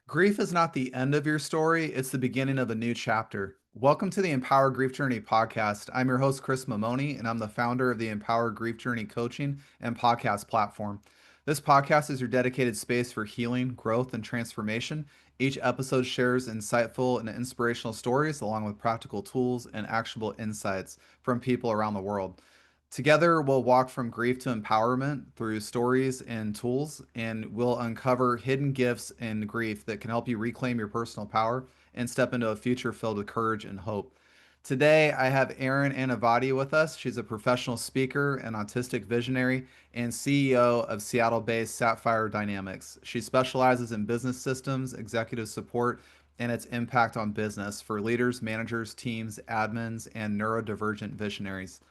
Grief is not the end of your story, it's the beginning of a new chapter. Welcome to the Empower Grief Journey podcast. I'm your host, Chris Mamone, and I'm the founder of the Empower Grief Journey coaching and podcast platform. This podcast is your dedicated space for healing, growth, and transformation. Each episode shares insightful and inspirational stories, along with practical tools and actionable insights from people around the world. Together, we'll walk from grief to empowerment through stories and tools, and we'll uncover hidden gifts in grief that can help you reclaim your personal power and step into a future filled with courage and hope. Today, I have Eryn Anitavi with us. She's a professional speaker and autistic visionary and CEO of Seattle-based Sapphire Dynamics. She specializes in business systems, executive support, and its impact on business for leaders, managers, teams, admins, and neurodivergent visionaries.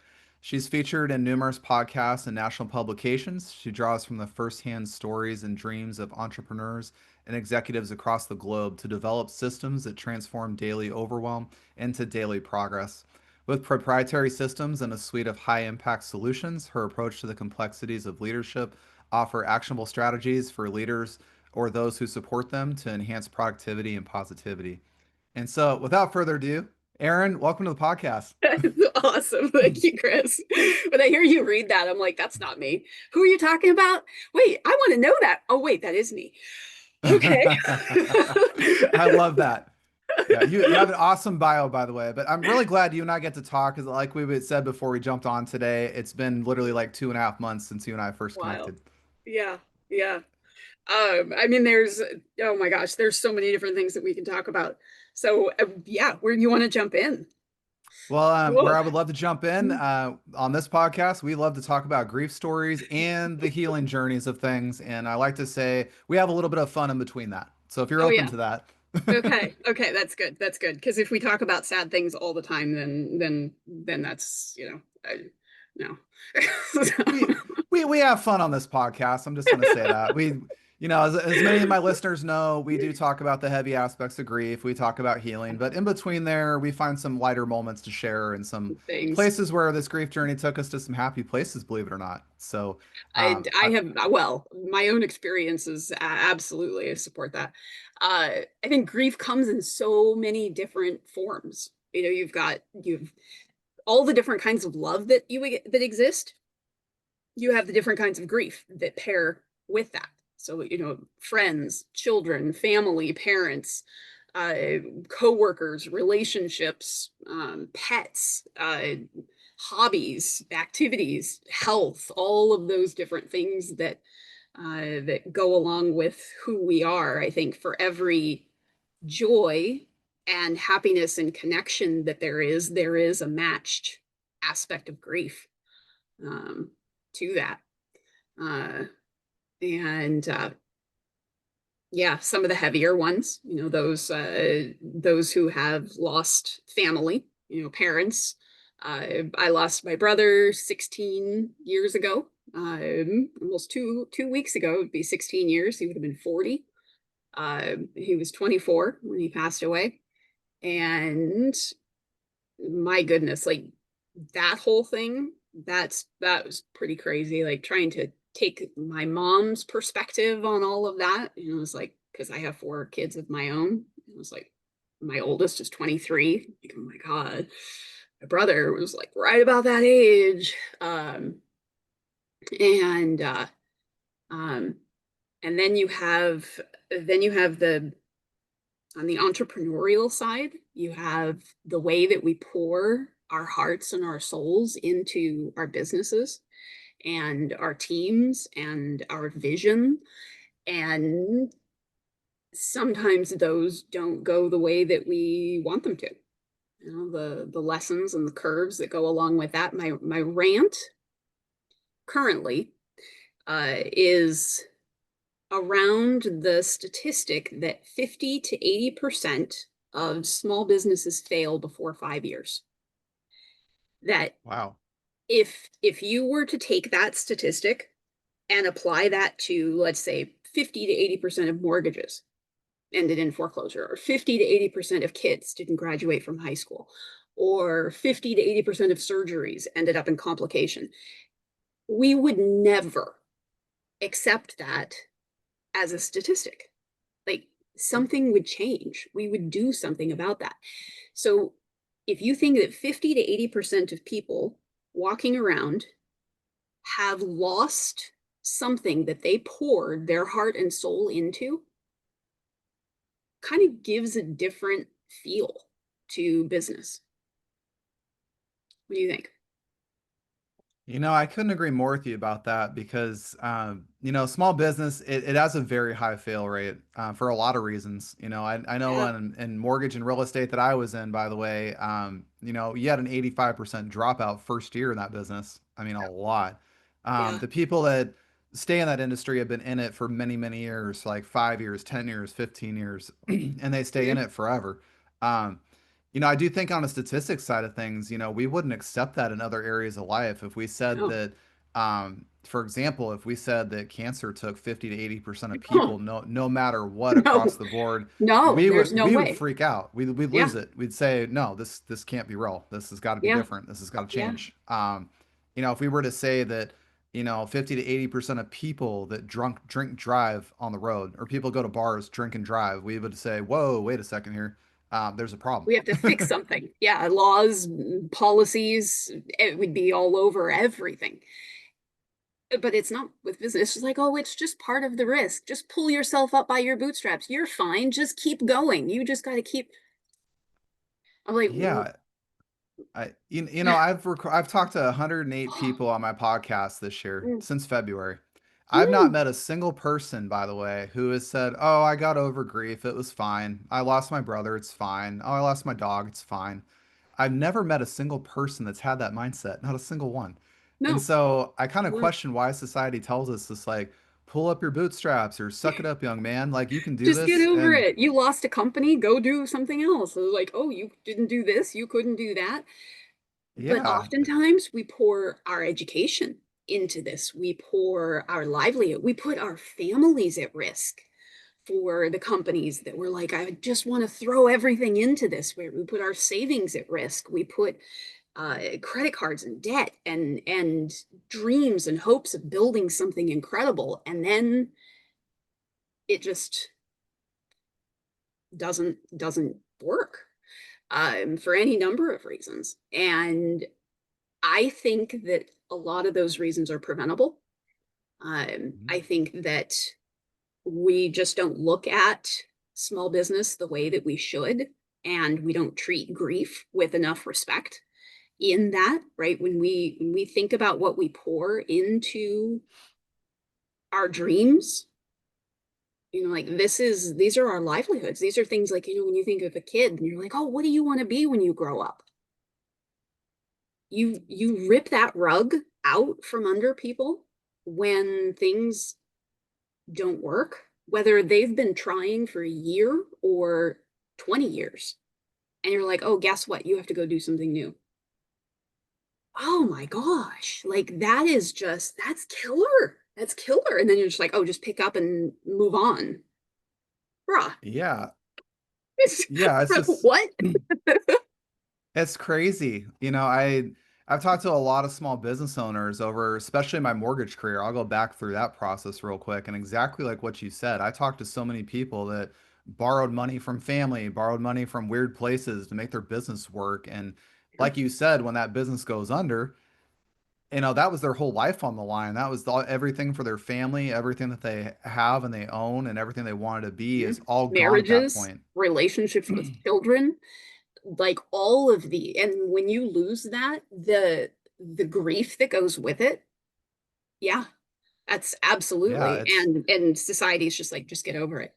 She's featured in numerous podcasts and national publications. She draws from the firsthand stories and dreams of entrepreneurs and executives across the globe to develop systems that transform daily overwhelm into daily progress. With proprietary systems and a suite of high impact solutions, her approach to the complexities of leadership offer actionable strategies for leaders or those who support them to enhance productivity and positivity. And so, without further ado, Eryn, welcome to the podcast. That's awesome. Thank you, Chris. When I hear you read that, I'm like, that's not me. Who are you talking about? Wait, I want to know that. Oh, wait, that is me. Okay. I love that. Yeah, you have an awesome bio, by the way. But I'm really glad you and I get to talk because, like we said before we jumped on today, it's been literally like 2.5 months since you and I first Wild. connected. Yeah, yeah. I mean, oh my gosh, there's so many different things that we can talk about. So, yeah, where do you want to jump in? Well, where Whoa. I would love to jump in on this podcast, we love to talk about grief stories and the healing journeys of things. And I like to say we have a little bit of fun in between that. So if you're Oh, open yeah. to that, Okay. Okay. That's good. That's good. Because if we talk about sad things all the time, then that's, no. we we have fun on this podcast. I'm just going to say that as many of my listeners know, we do talk about the heavy aspects of grief. We talk about healing, but in between there, we find some lighter moments to share and some Things. places where this grief journey took us to some happy places, believe it or not. So, I, um, I I, have, well, my own experiences absolutely support that. I think grief comes in so many different forms. You've all the different kinds of love that exist. You have the different kinds of grief that pair with that. So, friends, children, family, parents, uh, co-workers, relationships, pets, hobbies, activities, health, all of those different things that go along with who we are. I think for every joy and happiness and connection that there is a matched aspect of grief um, to that. Uh, and Yeah, some of the heavier ones, those who have lost family, parents. I lost my brother 16 years ago. Almost two weeks ago, it would be 16 years. He would have been 40. He was 24 when he passed away. And my goodness, like that whole thing, that was pretty crazy. Like trying to take my mom's perspective on all of that. It was like, because I have four kids of my own. It was like my oldest is 23. Like, oh my God. My brother was like right about that age. And um and then you have the on the entrepreneurial side, you have the way that we pour our hearts and our souls into our businesses and our teams and our vision. And sometimes those don't go the way that we want them to. The lessons and the curves that go along with that. My rant currently is around the statistic that 50 to 80% of small businesses fail before 5 years. That wow. if you were to take that statistic and apply that to, let's say, 50 to 80% of mortgages ended in foreclosure, or 50 to 80% of kids didn't graduate from high school, or 50 to 80% of surgeries ended up in complication, we would never accept that as a statistic. Like something would change. We would do something about that. So if you think that 50 to 80% of people walking around have lost something that they poured their heart and soul into, kind of gives a different feel to business. What do you think? I couldn't agree more with you about that because, small business, it has a very high fail rate for a lot of reasons. I know Yeah, in mortgage and real estate that I was in, by the way, you had an 85% dropout first year in that business. I mean, a lot. yeah, The people that stay in that industry have been in it for many, many years, like 5 years, 10 years, 15 years, and they stay in mhm. it forever. Um, I do think on a statistics side of things, we wouldn't accept that in other areas of life. If we said No, that, for example, if we said that cancer took 50 to 80% of no, people, no matter what across no, the board, no, we there's would no we would way. freak out. We'd Yeah, lose it. We'd say, no, this can't be real. This has got to be yeah, different. This has got to yeah. change. If we were to say that, 50 to 80% of people that drink drive on the road, or people go to bars, drink and drive, we would say, whoa, wait a second here. There's a problem. We have to fix something. Yeah, laws, policies, it would be all over everything. But it's not with business. It's like, oh, it's just part of the risk. Just pull yourself up by your bootstraps. You're fine. Just keep going. You just got to keep. I'm like, Yeah, I've talked to 108 people on my podcast this year mm, since February. I've not mm, met a single person, by the way, who has said, "Oh, I got over grief. It was fine. I lost my brother. It's fine. Oh, I lost my dog. It's fine." I've never met a single person that's had that mindset, not a single one. And no, so I kind of no. question why society tells us this, like, pull up your bootstraps or suck it up, young man. Like, you can do Just get this. over And it. You lost a company, go do something else. So like, oh, you didn't do this, you couldn't do that. But yeah, oftentimes we pour our education into this. We pour our livelihood. We put our families at risk for the companies that were like, I just want to throw everything into this. Where we put our savings at risk. We put credit cards and debt and dreams and hopes of building something incredible, and then it just doesn't work for any number of reasons. And I think that a lot of those reasons are preventable. I think that we just don't look at small business the way that we should, and we don't treat grief with enough respect in that, right? When we think about what we pour into our dreams, like these are our livelihoods. These are things like, when you think of a kid and you're like, oh, what do you want to be when you grow up? You rip that rug out from under people when things don't work, whether they've been trying for a year or 20 years. And you're like, oh, guess what? You have to go do something new. Oh my gosh. Like that's killer. That's killer. And then you're just like, oh, just pick up and move on. Bruh. yeah, It's, yeah. It's just what? it's crazy. I've talked to a lot of small business owners over, especially my mortgage career. I'll go back through that process real quick. And exactly like what you said, I talked to so many people that borrowed money from family, borrowed money from weird places to make their business work. And Yeah, like you said, when that business goes under, that was their whole life on the line. That was everything for their family, everything that they have and they own, and everything they wanted to be yeah. is all gone at that Marriages, point. relationships with children, like all of and when you lose that, the grief that goes with it, yeah, that's Yeah, absolutely. it's And society is just like, just get over it.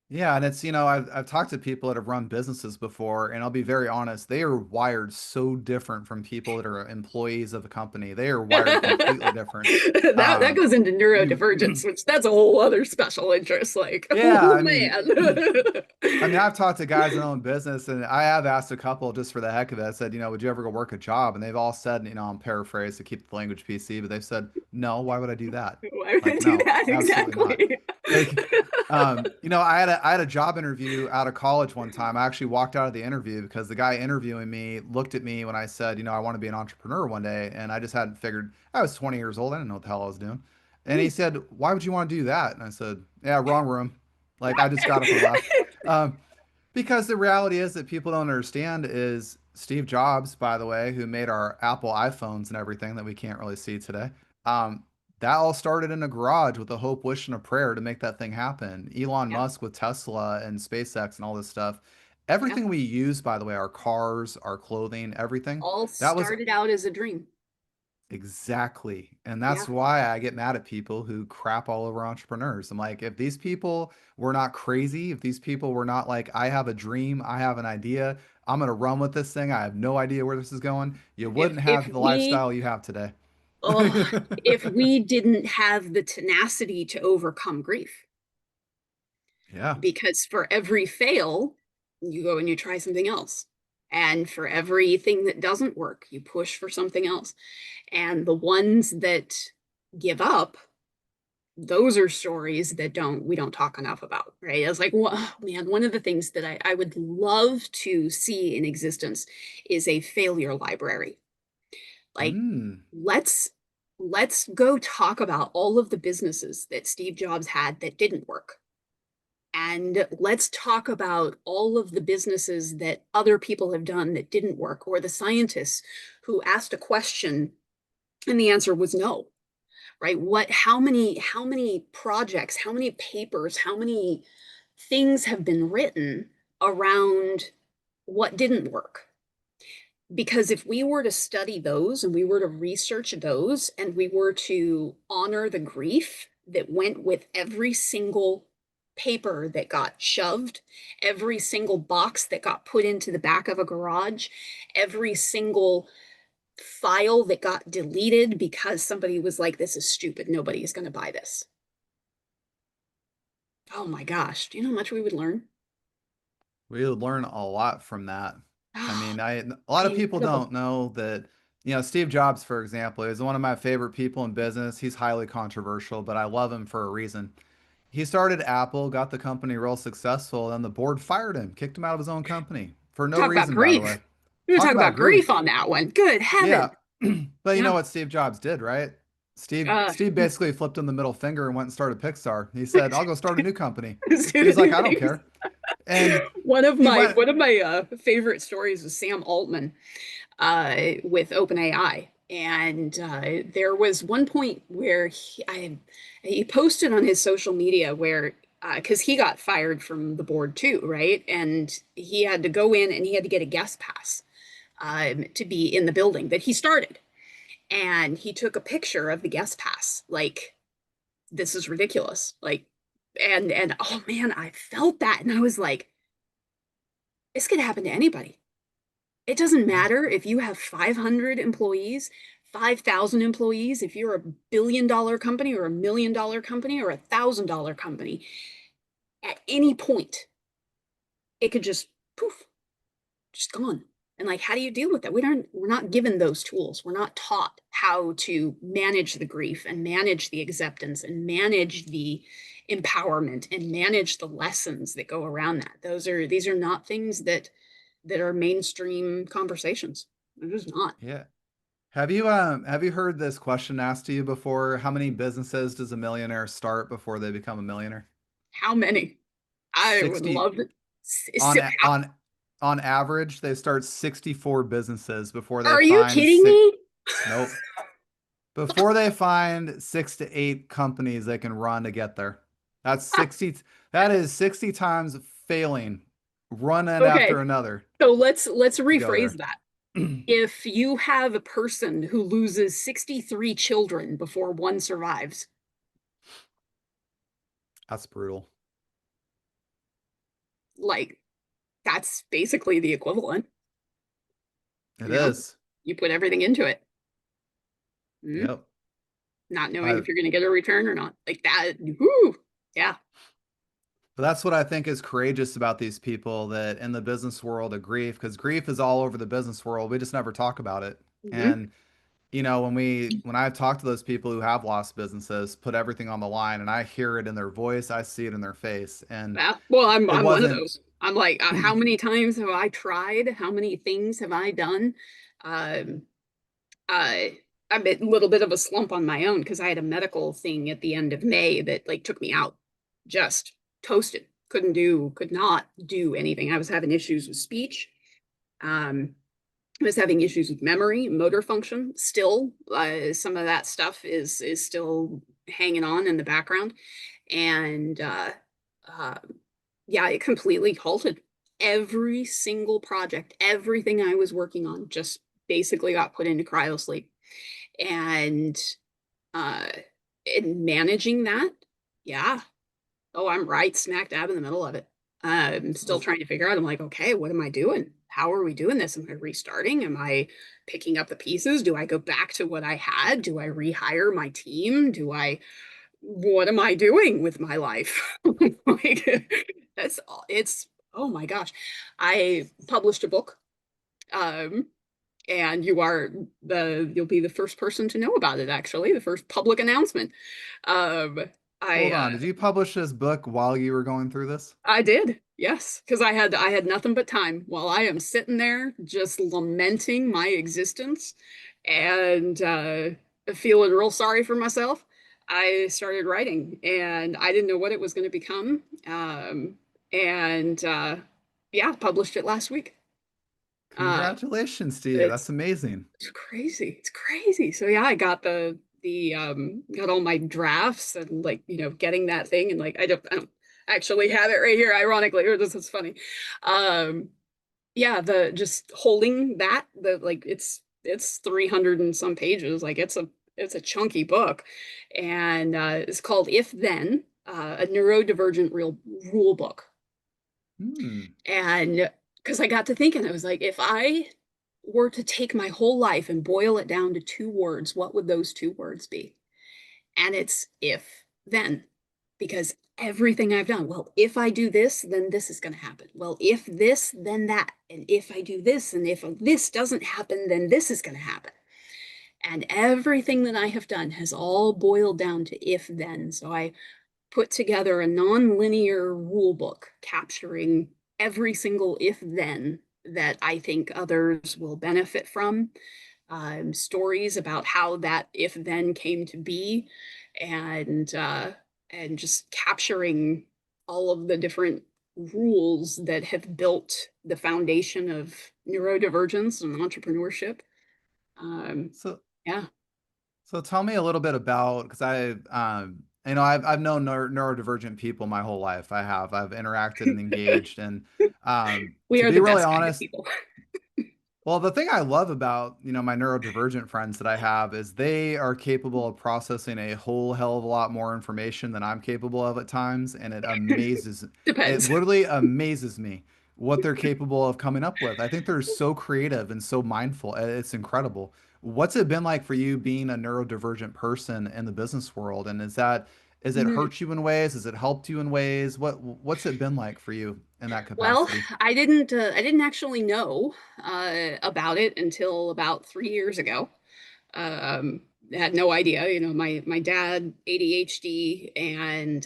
Yeah, and I've talked to people that have run businesses before, and I'll be very honest, they are wired so different from people that are employees of a company. They are wired completely different. That Um, goes into you, neurodivergence, which that's a whole other special interest. Like, yeah, oh I mean, man. I've talked to guys that own business, and I have asked a couple just for the heck of it. I said, would you ever go work a job? And they've all said, I'm paraphrased to keep the language PC, but they've said, no, why would I do that? Why would I Like, do no, that? absolutely not. Exactly. Like, I had a job interview out of college one time. I actually walked out of the interview because the guy interviewing me looked at me when I said, I want to be an entrepreneur one day, and I just hadn't figured. I was 20 years old. I didn't know what the hell I was doing. And he Mm, said, "Why would you want to do that?" And I said, "Yeah, wrong room." Like I just got up and left. Um, because the reality is that people don't understand is Steve Jobs, by the way, who made our Apple iPhones and everything that we can't really see today. Um, that all started in a garage with a hope, wish, and a prayer to make that thing happen. Elon Yeah, Musk with Tesla and SpaceX and all this stuff. yeah. Everything we use, by the way, our cars, our clothing, everything, All that was started out as a dream. exactly. And Yeah. that's why I get mad at people who crap all over entrepreneurs. I'm like, if these people were not crazy, if these people were not like, I have a dream, I have an idea, I'm going to run with this thing, I have no idea where this is going, you wouldn't If have the we lifestyle you have today. oh, if we didn't have the tenacity to overcome grief, Yeah. because for every fail, you go and you try something else. And for everything that doesn't work, you push for something else. And the ones that give up, those are stories that we don't talk enough about, right? It's like, oh, man, one of the things that I would love to see in existence is a failure library. Like, Mm. let's let's go talk about all of the businesses that Steve Jobs had that didn't work. And let's talk about all of the businesses that other people have done that didn't work, or the scientists who asked a question and the answer was no, right? How many projects, how many papers, how many things have been written around what didn't work? Because if we were to study those and we were to research those and we were to honor the grief that went with every single paper that got shoved, every single box that got put into the back of a garage, every single file that got deleted because somebody was like, this is stupid, nobody's going to buy this. Oh my gosh, do you know how much we would learn? We would learn a lot from that. I Oh, mean, a lot of people incredible. don't know that, Steve Jobs, for example, is one of my favorite people in business. He's highly controversial, but I love him for a reason. He started Apple, got the company real successful, and the board fired him, kicked him out of his own company for no Talk about reason, by the way. grief. We're going to Talk talk about about grief. grief on that one. Good Yeah. heaven. But you know Yeah. what Steve Jobs did, right? Steve Uh, Steve basically flipped him the middle finger and went and started Pixar. He said, "I'll go start a new company." He's like, new "I don't things. care." And One of he my went, one of my favorite stories is Sam Altman with OpenAI. And there was one point where he posted on his social media where because he got fired from the board too, right? And he had to go in and he had to get a guest pass to be in the building that he started. And he took a picture of the guest pass, like this is ridiculous, like, and oh man, I felt that, and I was like, this could happen to anybody. It doesn't yeah, matter if you have 500 employees, 5,000 employees, if you're a $1 billion company or $1 million company or $1,000 company, at any point, it could just poof, just gone. And like, how do you deal with that? We're not given those tools. We're not taught how to manage the grief and manage the acceptance and manage the empowerment and manage the lessons that go around that. These are not things that are mainstream conversations. They're just not. yeah. Have you heard this question asked to you before? How many businesses does a millionaire start before they become a millionaire? How many? I would 60 love to. on a- on on average, they start 64 businesses before they Are you find kidding six. me? Nope. Before they find 6 to 8 companies they can run to get there. That's 60. That is 60 times failing, one end Okay, after another so let's to go rephrase there. that. If you have a person who loses 63 children before one survives, That's brutal. like that's basically the equivalent. It You know, is. you put everything into it, Yep. not knowing I if you're going to get a return or not. Like that. Whoo, yeah. But that's what I think is courageous about these people that in the business world of grief, because grief is all over the business world. We just never talk about it. Mhm. And when I talk to those people who have lost businesses, put everything on the line, and I hear it in their voice, I see it in their face, and Yeah. Well, it I'm one of wasn't. those. I'm like, how many times have I tried? How many things have I done? Um, I I'm a little bit of a slump on my own because I had a medical thing at the end of May that like took me out, just toasted. could not do anything. I was having issues with speech. I was having issues with memory, motor function. Still, some of that stuff is still hanging on in the background, and uh, yeah, it completely halted every single project. Everything I was working on just basically got put into cryo sleep, and uh, in managing that, yeah, oh, I'm right smack dab in the middle of it. I'm still So, trying to figure out. I'm like, okay, what am I doing? How are we doing this? Am I restarting? Am I picking up the pieces? Do I go back to what I had? Do I rehire my team? What am I doing with my life? Like, that's all. It's, oh my gosh. I published a book. Um, and you'll be the first person to know about it, actually, the first public announcement. Um, I hold on. Did you publish this book while you were going through this? I did, yes, because I had nothing but time while I am sitting there just lamenting my existence and feeling real sorry for myself. I started writing, and I didn't know what it was going to become. And yeah, published it last week. Uh, Congratulations to you. it's That's amazing. it's crazy. It's crazy. So yeah, I got the got all my drafts and like, getting that thing, and like I don't actually have it right here, ironically, or this is funny. Um yeah, the just holding that, the like it's 300 and some pages. Like it's a chunky book. And it's called If Then, a neurodivergent rule book. Hmm. And because I got to thinking, I was like, if I were to take my whole life and boil it down to two words, what would those two words be? And it's if then, because everything I've done, well, if I do this, then this is going to happen. Well, if this, then that. And if I do this, and if this doesn't happen, then this is going to happen. And everything that I have done has all boiled down to if then. So I put together a non-linear rule book capturing every single if then that I think others will benefit from. Stories about how that if then came to be, and and just capturing all of the different rules that have built the foundation of neurodivergence and entrepreneurship. Um, So, yeah. so tell me a little bit about, because I've known neurodivergent people my whole life. I've interacted and engaged, and We to are be the really best kind of honest, people. well, the thing I love about, my neurodivergent friends that I have is they are capable of processing a whole hell of a lot more information than I'm capable of at times, and it Depends. literally amazes me what they're capable of coming up with. I think they're so creative and so mindful. It's incredible. What's it been like for you being a neurodivergent person in the business world? And is it Mhm. hurt you in ways? Has it helped you in ways? What's it been like for you in that Well, capacity? I didn't actually know about it until about 3 years ago. Um, I had no idea. My dad ADHD, and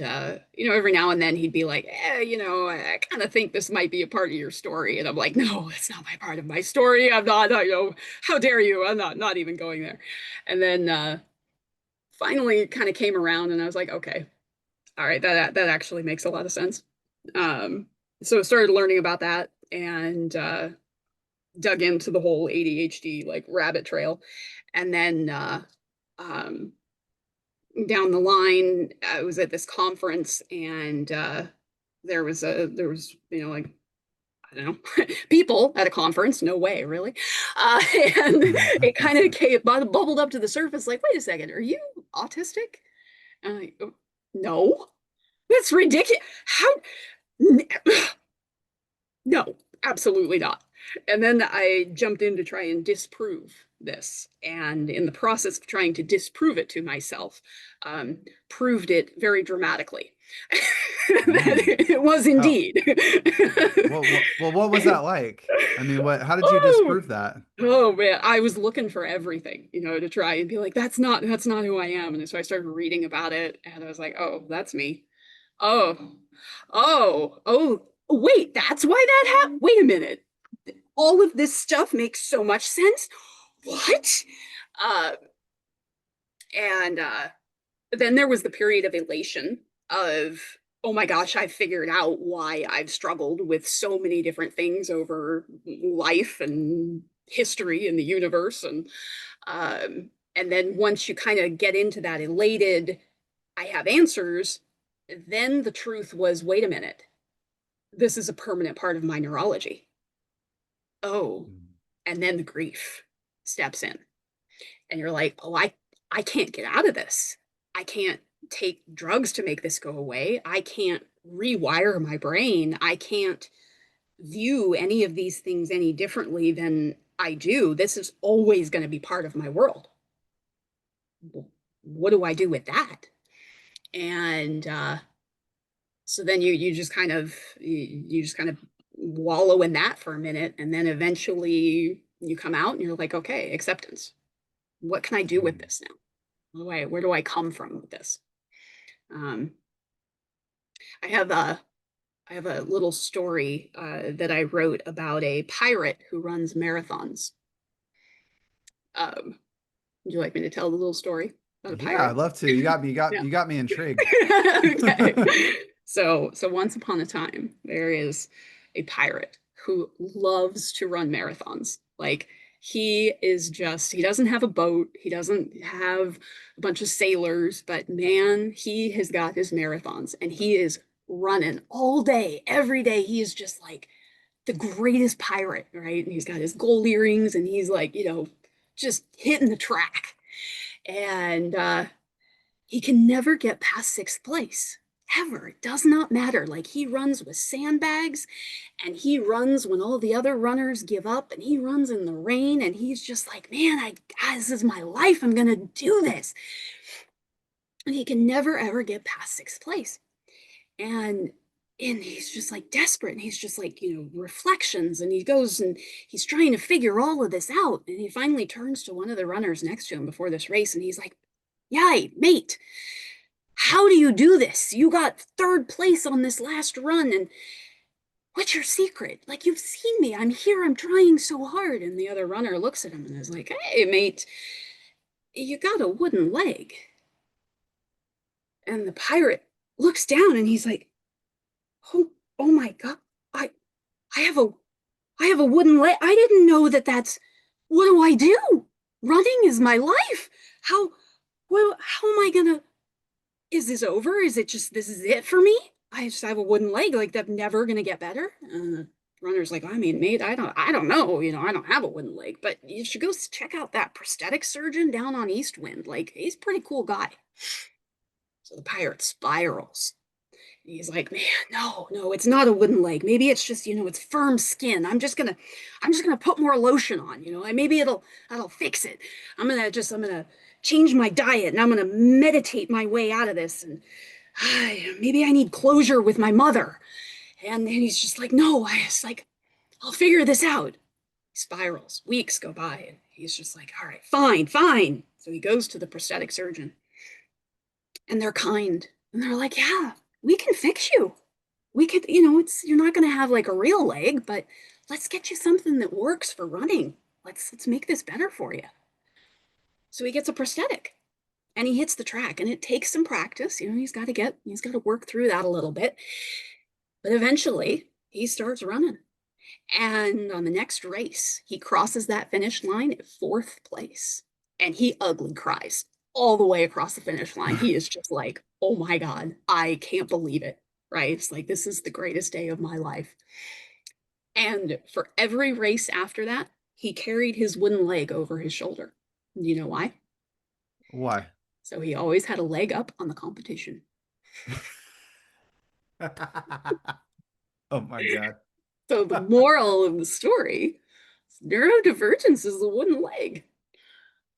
every now and then he'd be like, I kind of think this might be a part of your story, and I'm like, no, it's not my part of my story. I'm not. How dare you? I'm not even going there. And then finally, it kind of came around, and I was like, okay, all right, that actually makes a lot of sense. Um, so I started learning about that, and dug into the whole ADHD like rabbit trail. And then um, down the line, I was at this conference, and there was like, I don't know, people at a conference. No way, really. And it kind of came bubbled up to the surface. Like, wait a second, are you autistic? And I'm like, "Oh, no, that's ridiculous. How? No, absolutely not." And then I jumped in to try and disprove this. And in the process of trying to disprove it to myself, proved it very dramatically. Mm. That it was How? indeed. What was that like? I mean, how did you Oh, disprove that? oh man, I was looking for everything, to try and be like, that's not who I am. And so I started reading about it, and I was like, oh, that's me. Oh, oh, wait, that's why that happened. Wait a minute. All of this stuff makes so much sense. What? Uh, and then there was the period of elation of oh my gosh, I figured out why I've struggled with so many different things over life and history and the universe. And then once you kind of get into that elated, I have answers, then the truth was, wait a minute, this is a permanent part of my neurology. Oh, Mm. and then the grief steps in. And you're like, oh, I can't get out of this. I can't take drugs to make this go away. I can't rewire my brain. I can't view any of these things any differently than I do. This is always going to be part of my world. What do I do with that? And so then you just kind of you just kind of wallow in that for a minute, and then eventually you come out and you're like, okay, acceptance. What can I do with Mm. this now? Where do I come from with this? Um, I have a I have a little story that I wrote about a pirate who runs marathons. Would you like me to tell the little story about a Yeah, I'd pirate? love to. You got me, Yeah. you got me intrigued. Okay. So once upon a time, there is a pirate who loves to run marathons. Like he doesn't have a boat, he doesn't have a bunch of sailors, but man, he has got his marathons and he is running all day, every day. He is just like the greatest pirate, right? And he's got his gold earrings and he's like, just hitting the track. And he can never get past sixth place. Ever. It does not matter. Like he runs with sandbags and he runs when all the other runners give up and he runs in the rain and he's just like, man, this is my life. I'm going to do this. And he can never, ever get past sixth place. And he's just like desperate and he's just like, reflections and he goes and he's trying to figure all of this out. And he finally turns to one of the runners next to him before this race and he's like, yay, mate, how do you do this? You got third place on this last run. And what's your secret? Like, you've seen me. I'm here. I'm trying so hard. And the other runner looks at him and is like, hey, mate, you got a wooden leg. And the pirate looks down and he's like, oh my God, I, I have a, I have a wooden leg. I didn't know what do I do? Running is my life. How, how am I gonna, is this over? Is it just this is it for me? I just have a wooden leg, like that's never gonna get better. The runner's like, I mean, mate, I don't know, I don't have a wooden leg, but you should go check out that prosthetic surgeon down on East Wind. Like, he's a pretty cool guy. So the pirate spirals. He's like, man, no, it's not a wooden leg. Maybe it's just, it's firm skin. I'm just gonna put more lotion on, maybe that'll fix it. I'm gonna change my diet and I'm gonna meditate my way out of this. And maybe I need closure with my mother. And then he's just like, no, I'll figure this out. He spirals. Weeks go by and he's just like, all right, fine, fine. So he goes to the prosthetic surgeon and they're kind. And they're like, yeah, we can fix you. We could, you're not going to have like a real leg, but let's get you something that works for running. Let's make this better for you. So he gets a prosthetic and he hits the track and it takes some practice. He's got to work through that a little bit. But eventually he starts running. And on the next race, he crosses that finish line at fourth place. And he ugly cries all the way across the finish line. He is just like, oh my God, I can't believe it. Right? It's like, this is the greatest day of my life. And for every race after that, he carried his wooden leg over his shoulder. Do you know why? Why? So he always had a leg up on the competition. Oh my God. So the moral of the story, neurodivergence is the wooden leg.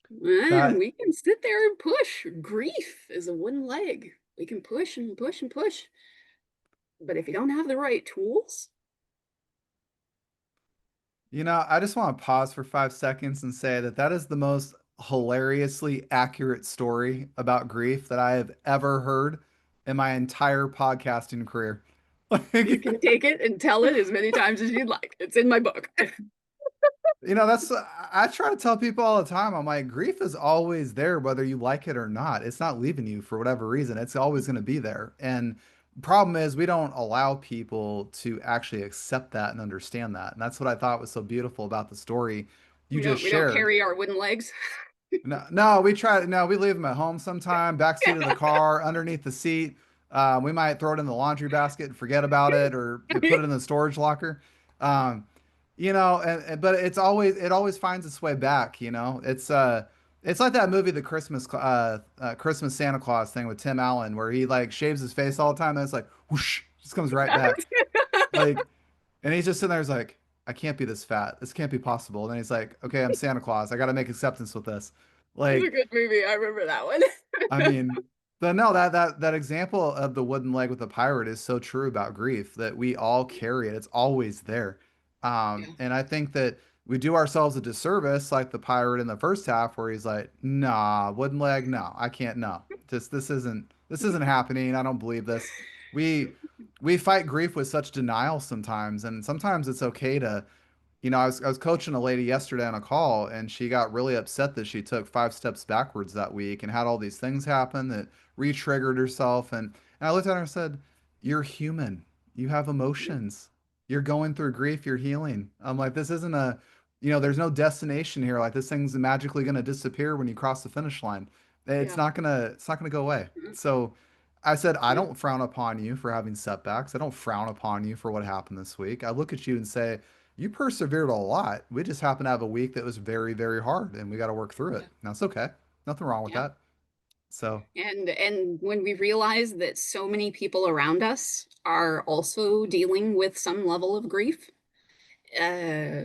And That, we can sit there and push. Grief is a wooden leg. We can push and push and push. But if you don't have the right tools, I just want to pause for 5 seconds and say that that is the most hilariously accurate story about grief that I have ever heard in my entire podcasting career. you Like, can take it and tell it as many times as you'd like. It's in my book. that's, I try to tell people all the time, I'm like, grief is always there, whether you like it or not. It's not leaving you for whatever reason. It's always going to be there. And Problem is we don't allow people to actually accept that and understand that. And that's what I thought was so beautiful about the story you just We don't shared. carry our wooden legs. No, no, we try. No, we leave them at home sometime, back seat of the Yeah. car, underneath the seat. We might throw it in the laundry basket and forget about it, or you put it in the storage locker. Um, but it always finds its way back. It's like that movie, the Christmas Santa Claus thing with Tim Allen, where he like shaves his face all the time, and it's like whoosh, just comes right back. Like, and he's just sitting there, he's like, I can't be this fat. This can't be possible. And then he's like, okay, I'm Santa Claus. I got to make acceptance with this. It's a Like, good movie. I remember that one. I mean, but no, that example of the wooden leg with the pirate is so true about grief that we all carry it. It's always there. Yeah. And I think that we do ourselves a disservice, like the pirate in the first half, where he's like, "Nah, wooden leg, no, I can't. No, just this isn't happening. I don't believe this." We we fight grief with such denial sometimes, and sometimes it's okay to I was coaching a lady yesterday on a call, and she got really upset that she took 5 steps backwards that week and had all these things happen that re-triggered herself. And I looked at her and said, "You're human. You have emotions. You're going through grief. You're healing." I'm like, this isn't there's no destination here. Like this thing's magically going to disappear when you cross the finish line. Yeah. It's not gonna go away. Mhm. So I said, I Yeah. don't frown upon you for having setbacks. I don't frown upon you for what happened this week. I look at you and say, you persevered a lot. We just happened to have a week that was very, very hard and we got to work through it. Yeah. Now it's okay. Nothing wrong with Yeah. that. So, And when we realize that so many people around us are also dealing with some level of grief, uh,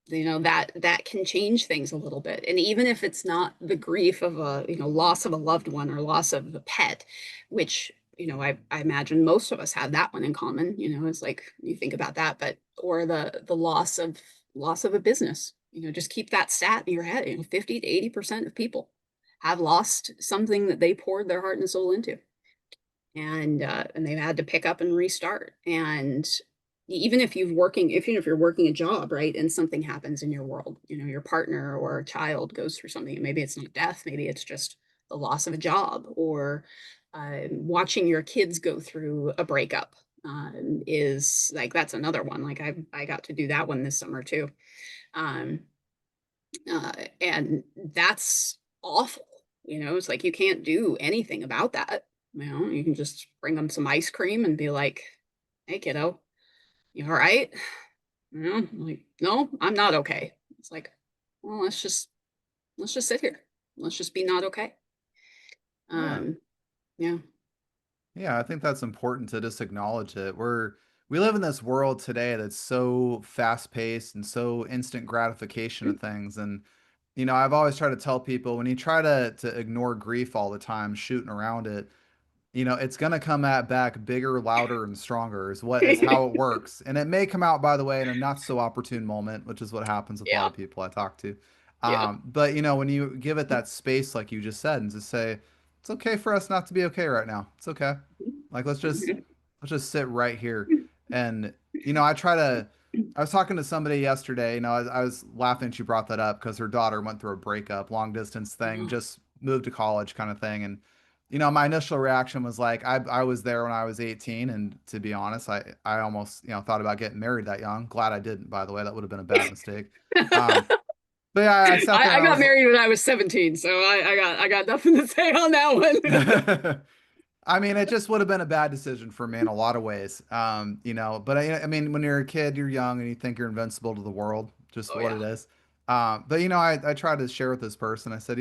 that can change things a little bit. And even if it's not the grief of a, loss of a loved one or loss of a pet, which, I imagine most of us have that one in common, it's like you think about that, but or the loss of a business, just keep that stat in your head, 50 to 80% of people have lost something that they poured their heart and soul into, and they've had to pick up and restart. And even if you're working a job, right, and something happens in your world, your partner or a child goes through something, and maybe it's not death, maybe it's just the loss of a job, or watching your kids go through a breakup, is like, that's another one. Like I got to do that one this summer too. um, and that's awful. It's like you can't do anything about that. You can just bring them some ice cream and be like, "Hey, kiddo, you all right?" I'm like, "No, I'm not okay." It's like, well, let's just sit here. Let's just be not okay. yeah. Um, yeah. Yeah, I think that's important to just acknowledge it. We live in this world today that's so fast-paced and so instant gratification of things. And I've always tried to tell people when you try to ignore grief all the time, shooting around it, it's gonna come at back bigger, louder, and stronger is how it works. And it may come out, by the way, in a not so opportune moment, which is what happens with a lot Yeah. of people I talk to. Yeah. But when you give it that space, like you just said, and just say, it's okay for us not to be okay right now. It's okay. Like let's just sit right here. And I try to. I was talking to somebody yesterday. I was laughing. She brought that up because her daughter went through a breakup, long distance thing, Oh, just moved to college, kind of thing, and my initial reaction was like, I was there when I was 18, and to be honest, I almost, thought about getting married that young. Glad I didn't, by the way. That would have been a bad mistake. Um, but yeah, I sat there I and I got was, married when I was 17, so I got nothing to say on that one. I mean, it just would have been a bad decision for me in a lot of ways. But I mean, when you're a kid, you're young and you think you're invincible to the world, just Oh what yeah. it is. But I tried to share with this person. I said,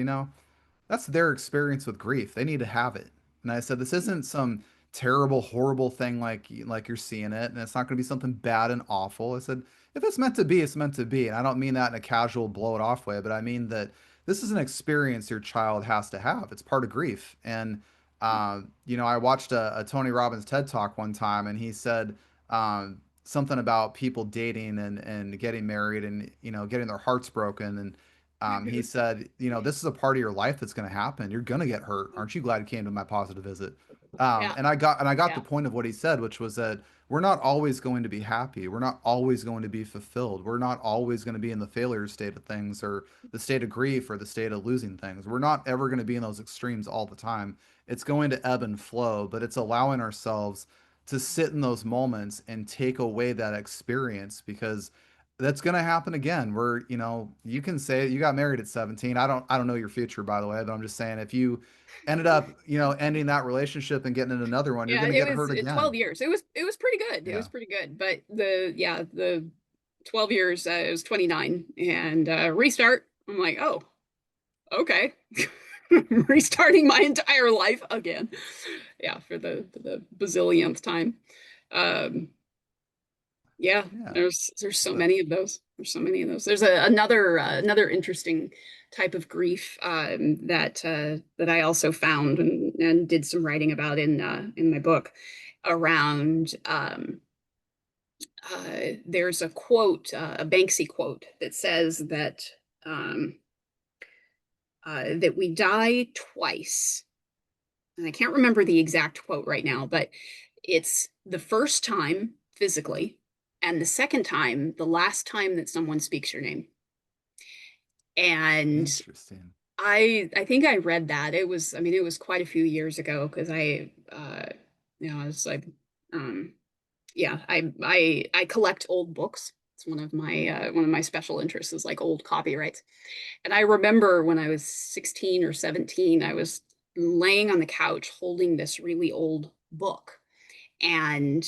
that's their experience with grief. They need to have it. And I said, this isn't some terrible, horrible thing like you're seeing it, and it's not going to be something bad and awful. I said, if it's meant to be, it's meant to be. And I don't mean that in a casual, blow it off way, but I mean that this is an experience your child has to have. It's part of grief. And I watched a Tony Robbins TED Talk one time, and he said something about people dating and getting married and getting their hearts broken. And he said, this is a part of your life that's going to happen. You're going to get hurt. Aren't you glad you came to my positive visit? Yeah. And I got the Yeah. point of what he said, which was that we're not always going to be happy. We're not always going to be fulfilled. We're not always going to be in the failure state of things or the state of grief or the state of losing things. We're not ever going to be in those extremes all the time. It's going to ebb and flow, but it's allowing ourselves to sit in those moments and take away that experience, because that's going to happen again. Where, you can say you got married at 17. I don't know your future, by the way, but I'm just saying, if you ended up, ending that relationship and getting in another one, you're Yeah, going to it get was hurt again. 12 years. It was pretty good. It Yeah. was pretty good. But the 12 years, it was 29 and restart. I'm like, oh, okay. Restarting my entire life again. Yeah, for the bazillionth time. Um, yeah, Yeah. there's so So, many of those. There's so many of those. There's another interesting type of grief that I also found and did some writing about in my book around there's a quote, a Banksy quote that says um, that we die twice. And I can't remember the exact quote right now, but it's the first time physically, and the second time, the last time that someone speaks your name. And interesting. I think I read that. I mean, it was quite a few years ago because I was like, um, yeah, I collect old books. It's one of my special interests is like old copyrights. And I remember when I was 16 or 17, I was laying on the couch holding this really old book. And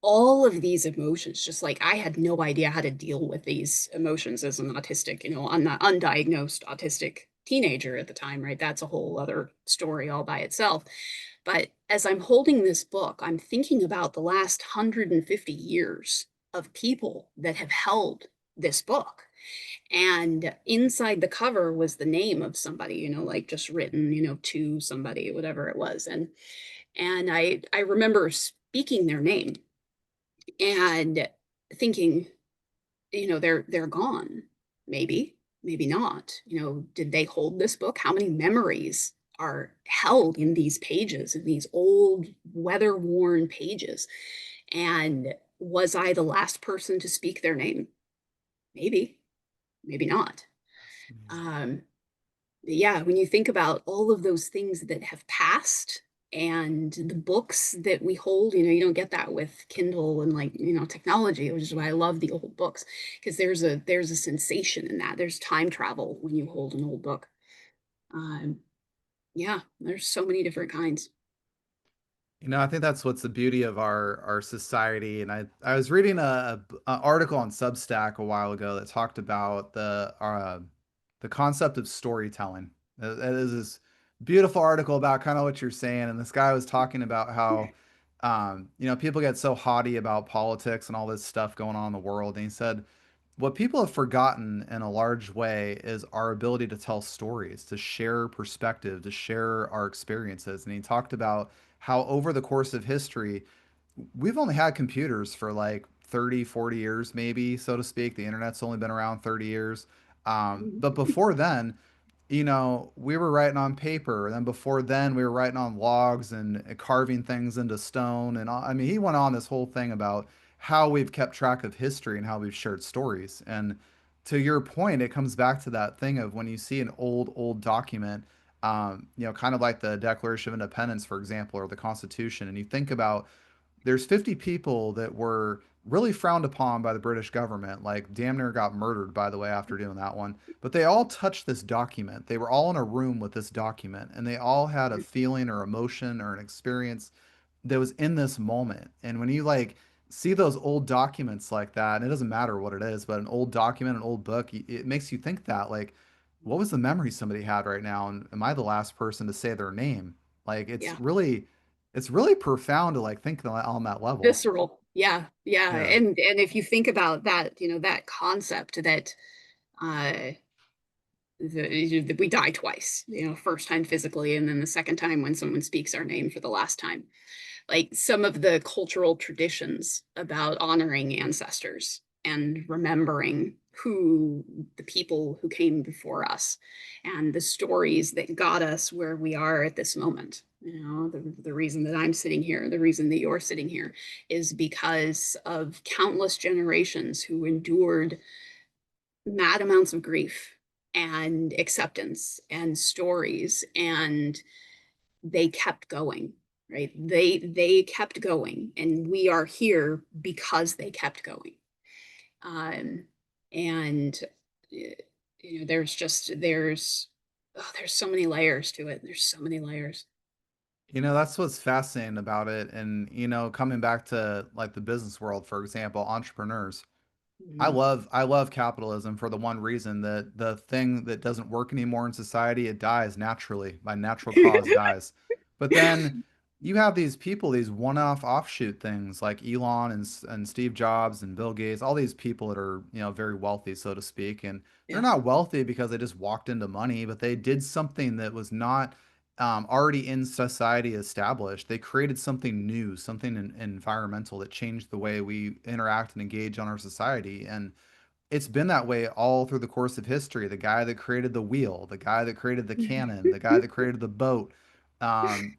all of these emotions, just like I had no idea how to deal with these emotions as an autistic, undiagnosed autistic teenager at the time, right? That's a whole other story all by itself. But as I'm holding this book, I'm thinking about the last 150 years of people that have held this book. And inside the cover was the name of somebody, like just written, to somebody, whatever it was. And I remember speaking their name and thinking, they're gone. Maybe not. Did they hold this book? How many memories are held in these pages, in these old weather-worn pages? And was I the last person to speak their name? Maybe, maybe not. That's amazing. Um, yeah, when you think about all of those things that have passed and the books that we hold, you don't get that with Kindle and like, technology, which is why I love the old books, because there's a sensation in that. There's time travel when you hold an old book. Um, yeah, there's so many different kinds. I think that's what's the beauty of our society. And I was reading a article on Substack a while ago that talked about the concept of storytelling. It is this beautiful article about kind of what you're saying. And this guy was talking about how people get so haughty about politics and all this stuff going on in the world. And he said, what people have forgotten in a large way is our ability to tell stories, to share perspective, to share our experiences. And he talked about how over the course of history, we've only had computers for like 30, 40 years, maybe, so to speak. The internet's only been around 30 years. But before then, we were writing on paper. And then before then, we were writing on logs and carving things into stone. And I mean, he went on this whole thing about how we've kept track of history and how we've shared stories. And to your point, it comes back to that thing of when you see an old document, kind of like the Declaration of Independence, for example, or the Constitution, and you think about there's 50 people that were really frowned upon by the British government, like damn near got murdered, by the way, after doing that one. But they all touched this document. They were all in a room with this document, and they all had a feeling or emotion or an experience that was in this moment. And when you like see those old documents like that, and it doesn't matter what it is, but an old document, an old book, it makes you think that like, what was the memory somebody had right now? And am I the last person to say their name? Like Yeah, it's really profound to like think on that level. visceral. Yeah, yeah. Yeah. And if you think about that, that concept that uh that we die twice, first time physically, and then the second time when someone speaks our name for the last time. Like some of the cultural traditions about honoring ancestors and remembering who the people who came before us and the stories that got us where we are at this moment. The reason that I'm sitting here, the reason that you're sitting here is because of countless generations who endured mad amounts of grief and acceptance and stories, and they kept going, right? They kept going, and we are here because they kept going. Um, and there's just there's so many layers to it. There's so many layers. That's what's fascinating about it. And, coming back to like the business world, for example, entrepreneurs. Mhm. I love capitalism for the one reason that the thing that doesn't work anymore in society, it dies naturally, by natural cause dies. But then you have these people, these one-off offshoot things like Elon and Steve Jobs and Bill Gates, all these people that are, very wealthy, so to speak, and they're Yeah. not wealthy because they just walked into money, but they did something that was not already in society established. They created something new, something environmental that changed the way we interact and engage on our society. And it's been that way all through the course of history. The guy that created the wheel, the guy that created the cannon, the guy that created the boat. I'm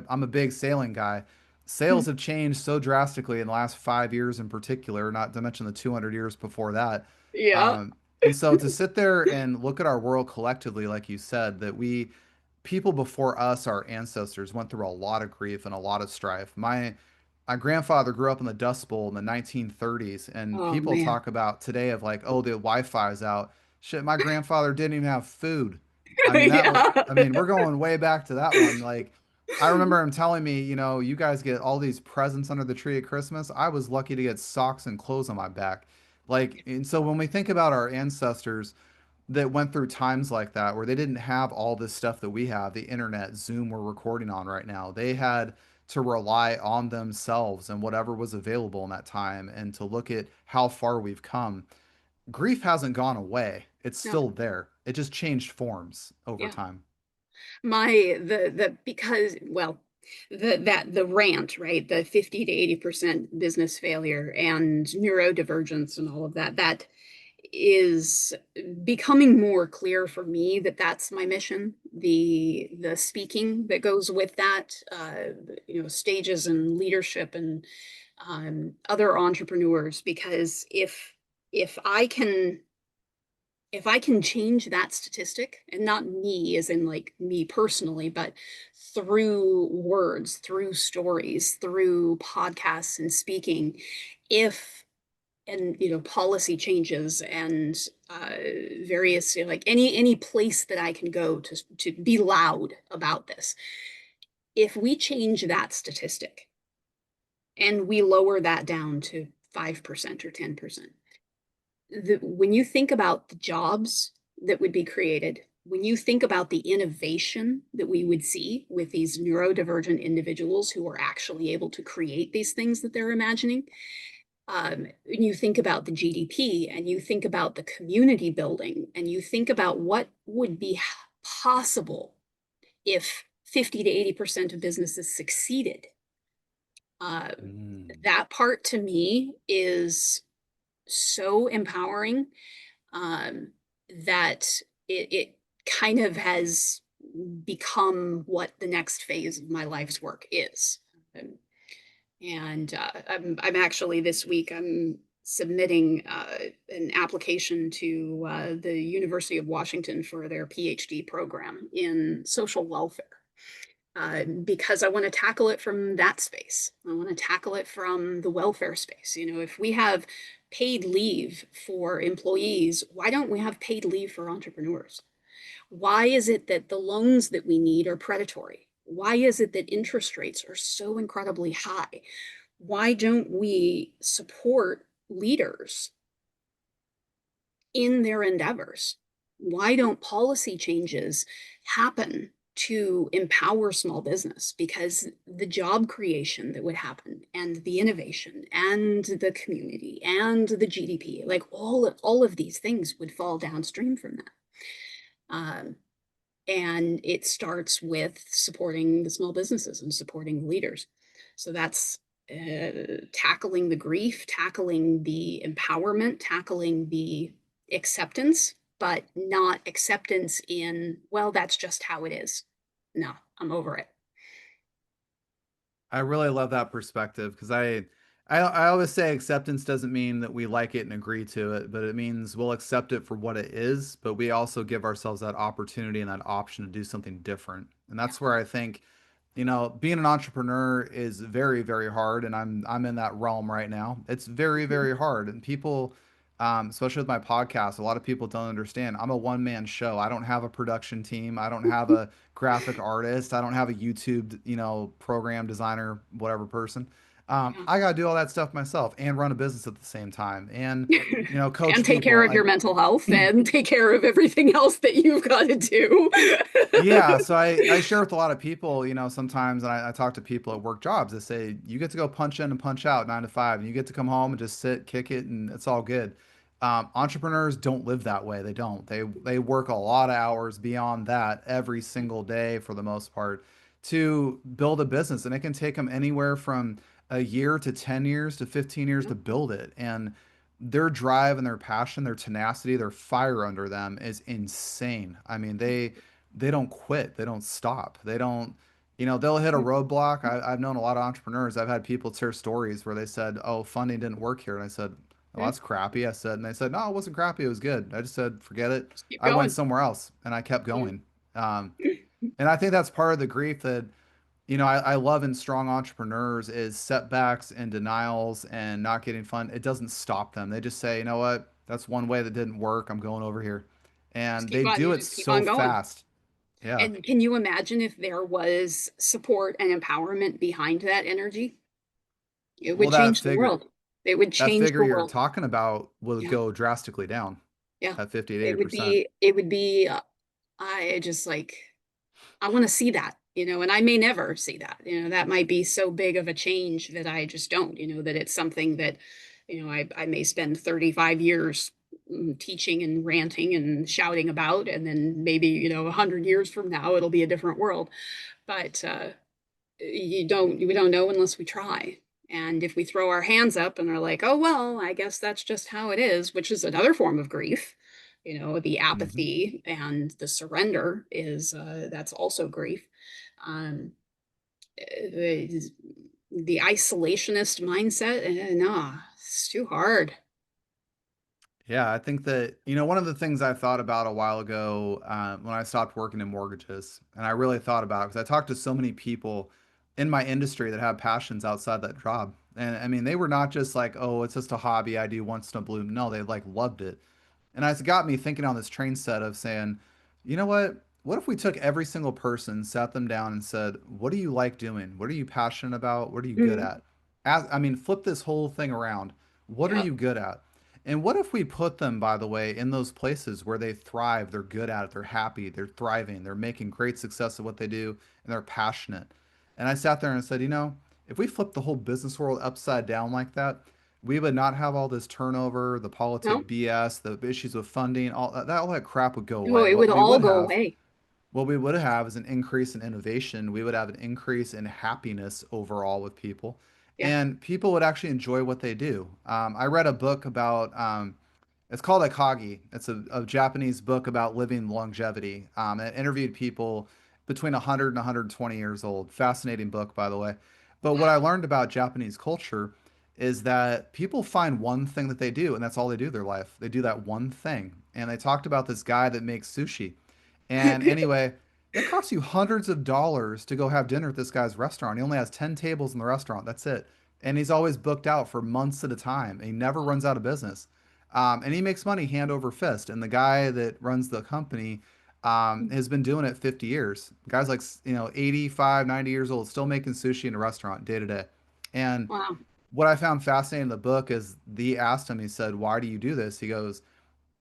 a big sailing guy. Sails have changed so drastically in the last 5 years in particular, not to mention the 200 years before that. Yeah. And so to sit there and look at our world collectively, like you said, that people before us, our ancestors, went through a lot of grief and a lot of strife. My grandfather grew up in the Dust Bowl in the 1930s, and Oh people man. talk about today of like, oh, the Wi-Fi is out. Shit, my grandfather didn't even have food. I mean, Yeah. I mean, we're going way back to that one. Like, I remember him telling me, you guys get all these presents under the tree at Christmas. I was lucky to get socks and clothes on my back. Like, and so when we think about our ancestors that went through times like that where they didn't have all this stuff that we have, the internet, Zoom we're recording on right now. They had to rely on themselves and whatever was available in that time and to look at how far we've come. Grief hasn't gone away. It's No. still there. It just changed forms over Yeah. time. The because well, the rant, right? The 50 to 80% business failure and neurodivergence and all of that, that is becoming more clear for me that that's my mission. The speaking that goes with that, stages and leadership and other entrepreneurs, because if I can if I can change that statistic, and not me as in like me personally, but through words, through stories, through podcasts and speaking, if and policy changes and uh, various like any place that I can go to be loud about this, if we change that statistic and we lower that down to 5% or 10%, when you think about the jobs that would be created, when you think about the innovation that we would see with these neurodivergent individuals who are actually able to create these things that they're imagining, and you think about the GDP and you think about the community building and you think about what would be possible if 50 to 80% of businesses succeeded, uh, Mm. that part to me is so empowering, um, that it kind of has become what the next phase of my life's work is. Um, and I'm actually this week I'm submitting an application to the University of Washington for their PhD program in social welfare, because I want to tackle it from that space. I want to tackle it from the welfare space. If we have paid leave for employees, why don't we have paid leave for entrepreneurs? Why is it that the loans that we need are predatory? Why is it that interest rates are so incredibly high? Why don't we support leaders in their endeavors? Why don't policy changes happen to empower small business? Because the job creation that would happen and the innovation and the community and the GDP, like all of these things would fall downstream from that. Um, and it starts with supporting the small businesses and supporting the leaders. So that's tackling the grief, tackling the empowerment, tackling the acceptance, but not acceptance in, well, that's just how it is. No, I'm over it. I really love that perspective because I always say acceptance doesn't mean that we like it and agree to it, but it means we'll accept it for what it is, but we also give ourselves that opportunity and that option to do something different. And Yeah. that's where I think being an entrepreneur is very, very hard, and I'm in that realm right now. It's very, very hard, and people, especially with my podcast, a lot of people don't understand. I'm a one-man show. I don't have a production team. I don't have a graphic artist. I don't have a YouTube, program designer, whatever person. Yeah. I got to do all that stuff myself and run a business at the same time, and coach And take care people. of your mental health and take care of everything else that you've got to do. Yeah, so I share with a lot of people, sometimes, and I talk to people at work jobs. They say you get to go punch in and punch out 9 to 5, and you get to come home and just sit, kick it, and it's all good. Entrepreneurs don't live that way. They don't. They work a lot of hours beyond that every single day for the most part to build a business, and it can take them anywhere from a year to 10 years to 15 years to build it. And their drive and their passion, their tenacity, their fire under them is insane. I mean, they don't quit. They don't stop. They don't, they'll hit a roadblock. I've known a lot of entrepreneurs. I've had people share stories where they said, "Oh, funding didn't work here," and I said, "Oh, that's crappy." I said, and they said, "No, it wasn't crappy. It was good." I just said, "Forget it." Just keep I went going. somewhere else, and I kept Yeah. going. And I think that's part of the grief that I love in strong entrepreneurs is setbacks and denials and not getting fun. It doesn't stop them. They just say, "You know what? That's one way that didn't work. I'm going over here." Just And keep they on, do you it just keep so on going. fast. Yeah. And can you imagine if there was support and empowerment behind that energy? It Well, would change the world. It would that change figure the you're world. talking about would Yeah. go drastically down Yeah. at 50 to It would 80%. be, it would be, I just like, I want to see that, and I may never see that. That might be so big of a change that I just don't, that it's something that, I may spend 35 years teaching and ranting and shouting about, and then maybe, 100 years from now, it'll be a different world. But we don't know unless we try. And if we throw our hands up and are like, oh, well, I guess that's just how it is, which is another form of grief, the Hmm. apathy and the surrender is that's also grief. Um, the, the isolationist mindset, no, it's too hard. Yeah, I think that, one of the things I thought about a while ago when I stopped working in mortgages, and I really thought about it because I talked to so many people in my industry that have passions outside that job. And I mean, they were not just like, "Oh, it's just a hobby I do once in a blue." No, they like loved it. And it's got me thinking on this train set of saying, you know what? What if we took every single person, sat them down, and said, "What do you like doing? What are you passionate about? What are you good Mm, at?" I mean, flip this whole thing around. What are yeah. you good at? And what if we put them, by the way, in those places where they thrive, they're good at it, they're happy, they're thriving, they're making great success at what they do, and they're passionate. And I sat there and said, if we flip the whole business world upside down like that, we would not have all this turnover, the No, politic BS, the issues with funding, all that crap would go no, away. it would all go away. What we would have is an increase in innovation. We would have an increase in happiness overall with people, Yeah. and people would actually enjoy what they do. I read a book about it's called Akagi. It's a Japanese book about living longevity. It interviewed people between 100 and 120 years old. Fascinating book, by the way. But what I Wow. learned about Japanese culture is that people find one thing that they do, and that's all they do their life. They do that one thing. And they talked about this guy that makes sushi. And anyway, it costs you hundreds of dollars to go have dinner at this guy's restaurant. He only has 10 tables in the restaurant. That's it. And he's always booked out for months at a time. And he never runs out of business. And he makes money hand over fist. And the guy that runs the company has been doing it 50 years. The guy's like, 85, 90 years old, still making sushi in a restaurant day to day. And Wow. what I found fascinating in the book is he asked him, he said, "Why do you do this?" He goes,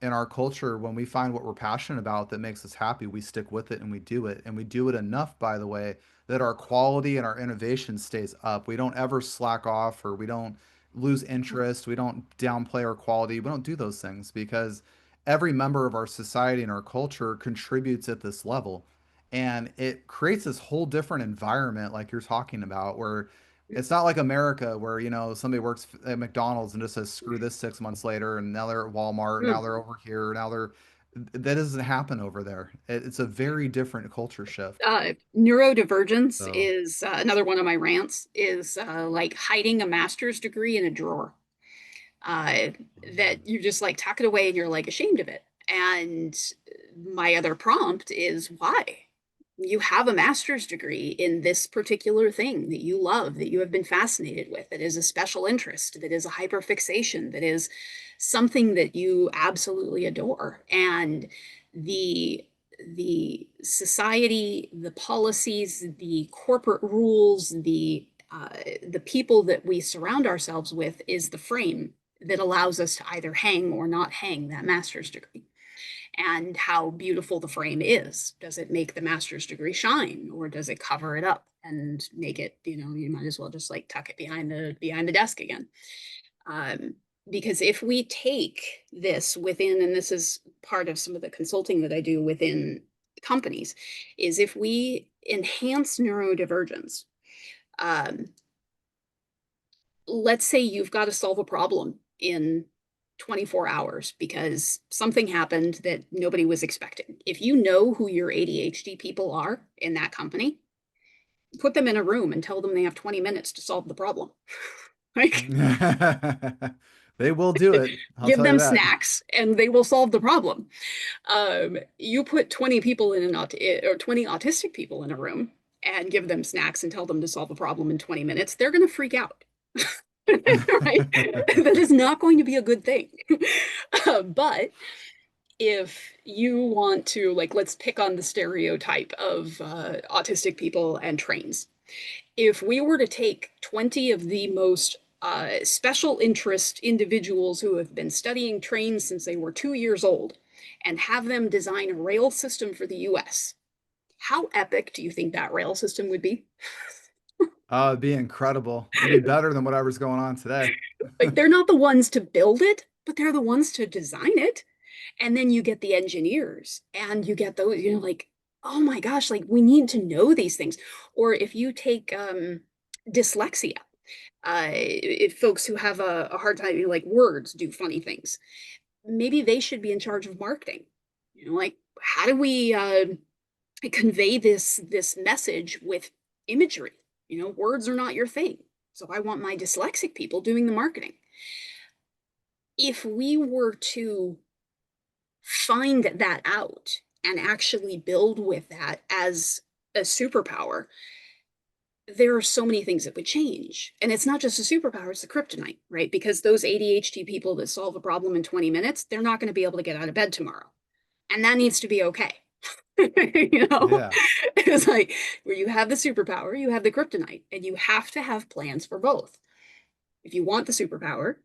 in our culture, when we find what we're passionate about that makes us happy, we stick with it and we do it. And we do it enough, by the way, that our quality and our innovation stays up. We don't ever slack off or we don't lose interest. We don't downplay our quality. We don't do those things because every member of our society and our culture contributes at this level. And it creates this whole different environment, like you're talking about, where it's not like America where, somebody works at McDonald's and just says, screw this 6 months later, and now they're at Walmart, now Mm. they're over here, now they're that doesn't happen over there. It's a very different culture shift. Neurodivergence So, is another one of my rants, is like hiding a master's degree in a drawer, uh, that you just like tuck it away and you're like ashamed of it. And my other prompt is why? you have a master's degree in this particular thing that you love, that you have been fascinated with, that is a special interest, that is a hyperfixation, that is something that you absolutely adore. And the society, the policies, the corporate rules, the people that we surround ourselves with is the frame that allows us to either hang or not hang that master's degree. And how beautiful the frame is. Does it make the master's degree shine, or does it cover it up and make it, you might as well just like tuck it behind the desk again. Um, because if we take this within, and this is part of some of the consulting that I do within companies, is if we enhance neurodivergence, um, let's say you've got to solve a problem in 24 hours because something happened that nobody was expecting. If you know who your ADHD people are in that company, put them in a room and tell them they have 20 minutes to solve the problem. Like, They will do it. I'll give tell you them that. snacks and they will solve the problem. You put 20 people in or 20 autistic people in a room and give them snacks and tell them to solve a problem in 20 minutes, they're going to freak out. Right? That is not going to be a good thing. But if you want to, like, let's pick on the stereotype of autistic people and trains. If we were to take 20 of the most special interest individuals who have been studying trains since they were 2 years old and have them design a rail system for the US, how epic do you think that rail system would be? It'd be incredible. It'd be better than whatever's going on today. Like, they're not the ones to build it, but they're the ones to design it. And then you get the engineers and you get those, like, oh my gosh, like we need to know these things. Or if you take dyslexia, if folks who have a hard time, like words do funny things, maybe they should be in charge of marketing. Like, how do we convey this message with imagery? Words are not your thing. So I want my dyslexic people doing the marketing. If we were to find that out and actually build with that as a superpower, there are so many things that would change. And it's not just a superpower, it's the kryptonite, right? Because those ADHD people that solve a problem in 20 minutes, they're not going to be able to get out of bed tomorrow. And that needs to be okay. you know, Yeah. it's like where you have the superpower, you have the kryptonite, and you have to have plans for both. If you want the superpower,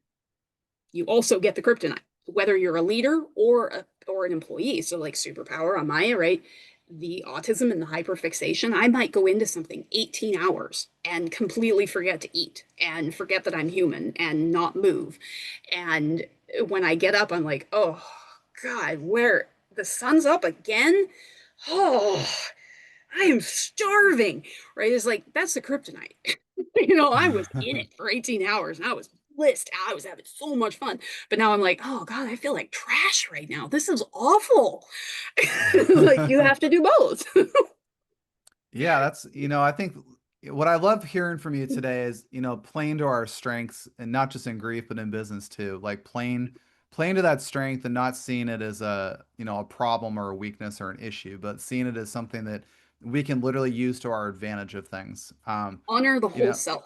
you also get the kryptonite, whether you're a leader or an employee. So like superpower on Maya, right? The autism and the hyperfixation, I might go into something 18 hours and completely forget to eat and forget that I'm human and not move. And when I get up, I'm like, oh God, where the sun's up again? Oh, I am starving, right? It's like, that's the kryptonite. I was in it for 18 hours and I was blissed out. I was having so much fun. But now I'm like, oh God, I feel like trash right now. This is awful. Like, you have to do both. Yeah, I think what I love hearing from you today is, playing to our strengths and not just in grief, but in business too. Like playing to that strength and not seeing it as a problem or a weakness or an issue, but seeing it as something that we can literally use to our advantage of things. Honor the You whole know, self.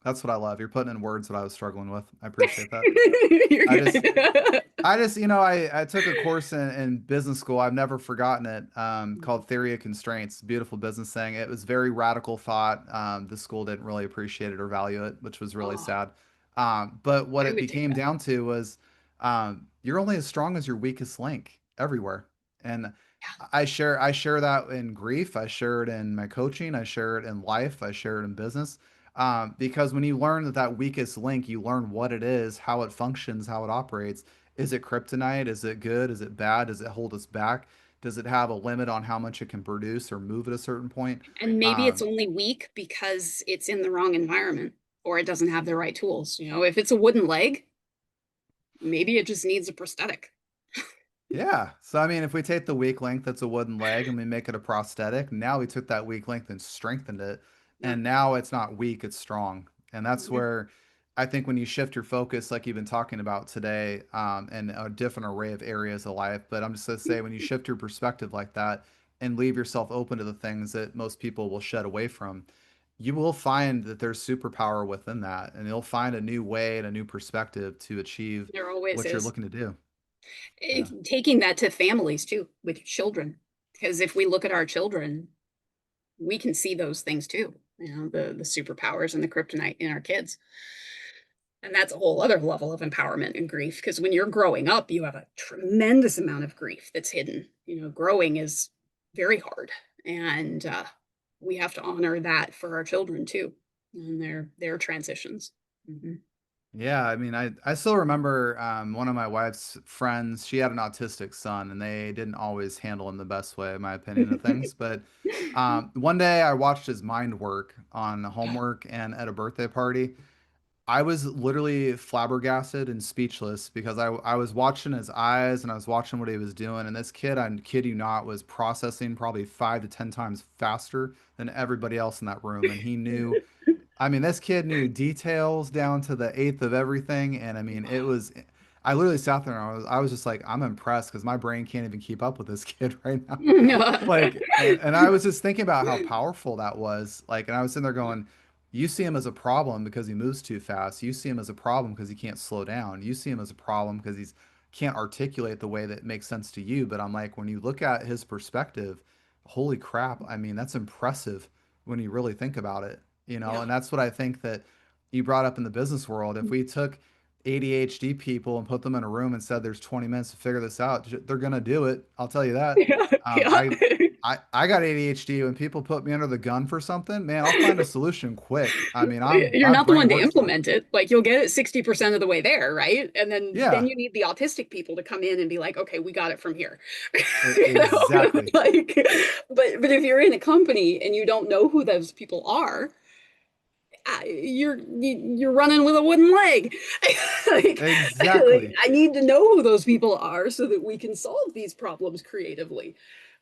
that's what I love. You're putting in words that I was struggling with. I appreciate that. You're I just good. I just, I took a course in business school. I've never forgotten it, called Theory of Constraints. Beautiful business thing. It was very radical thought. The school didn't really appreciate it or value it, which was really Oh, sad. But what I it would take became that. down to was, you're only as strong as your weakest link everywhere. And I share that in grief. I share it in my coaching. I share it in life. I share it in business. Because when you learn that weakest link, you learn what it is, how it functions, how it operates. Is it kryptonite? Is it good? Is it bad? Does it hold us back? Does it have a limit on how much it can produce or move at a certain point? And maybe it's Um, only weak because it's in the wrong environment or it doesn't have the right tools. If it's a wooden leg, maybe it just needs a prosthetic. yeah. So I mean, if we take the weak link that's a wooden leg and we make it a prosthetic, now we took that weak link and strengthened it, Yeah. and now it's not weak, it's strong. And that's Mhm. where I think when you shift your focus, like you've been talking about today, and a different array of areas of life, but I'm just gonna say when you shift your perspective like that, and leave yourself open to the things that most people will shed away from, you will find that there's superpower within that, and you'll find a new way and a new perspective to achieve There always what you're is. looking to do. Yeah. Taking that to families too, with children. Because if we look at our children, we can see those things too. The superpowers and the kryptonite in our kids. And that's a whole other level of empowerment and grief. Because when you're growing up, you have a tremendous amount of grief that's hidden. Growing is very hard. And we have to honor that for our children too, and their transitions. Mm-hmm. Yeah, I mean, I still remember one of my wife's friends. She had an autistic son, and they didn't always handle him the best way, in my opinion of things. But one day I watched his mind work on homework and at a birthday party. I was literally flabbergasted and speechless because I was watching his eyes and I was watching what he was doing. And this kid, I kid you not, was processing probably 5 to 10 times faster than everybody else in that room. And he knew, I mean, this kid knew details down to the eighth of everything. And I mean, it was, I literally sat there and I was just like, I'm impressed because my brain can't even keep up with this kid right now. Like, and I was just thinking about how powerful that was. Like, and I was sitting there going, you see him as a problem because he moves too fast. You see him as a problem because he can't slow down. You see him as a problem because he's can't articulate the way that makes sense to you. But I'm like, when you look at his perspective, holy crap. I mean, that's impressive when you really think about it, you know, Yeah. and that's what I think that you brought up in the business world. If we took ADHD people and put them in a room and said there's 20 minutes to figure this out, they're gonna do it. I'll tell you that. Yeah. Um, Yeah. I I got ADHD. When people put me under the gun for something, man, I'll find a solution quick. I mean, You're my not the brain one to works like implement it. Like you'll get it 60% of the way there, right? And then yeah, you need the autistic people to come in and be like, okay, we got it from here. exactly. Like, but if you're in a company and you don't know who those people are, you're running with a wooden leg. like, Exactly. I need to know who those people are so that we can solve these problems creatively.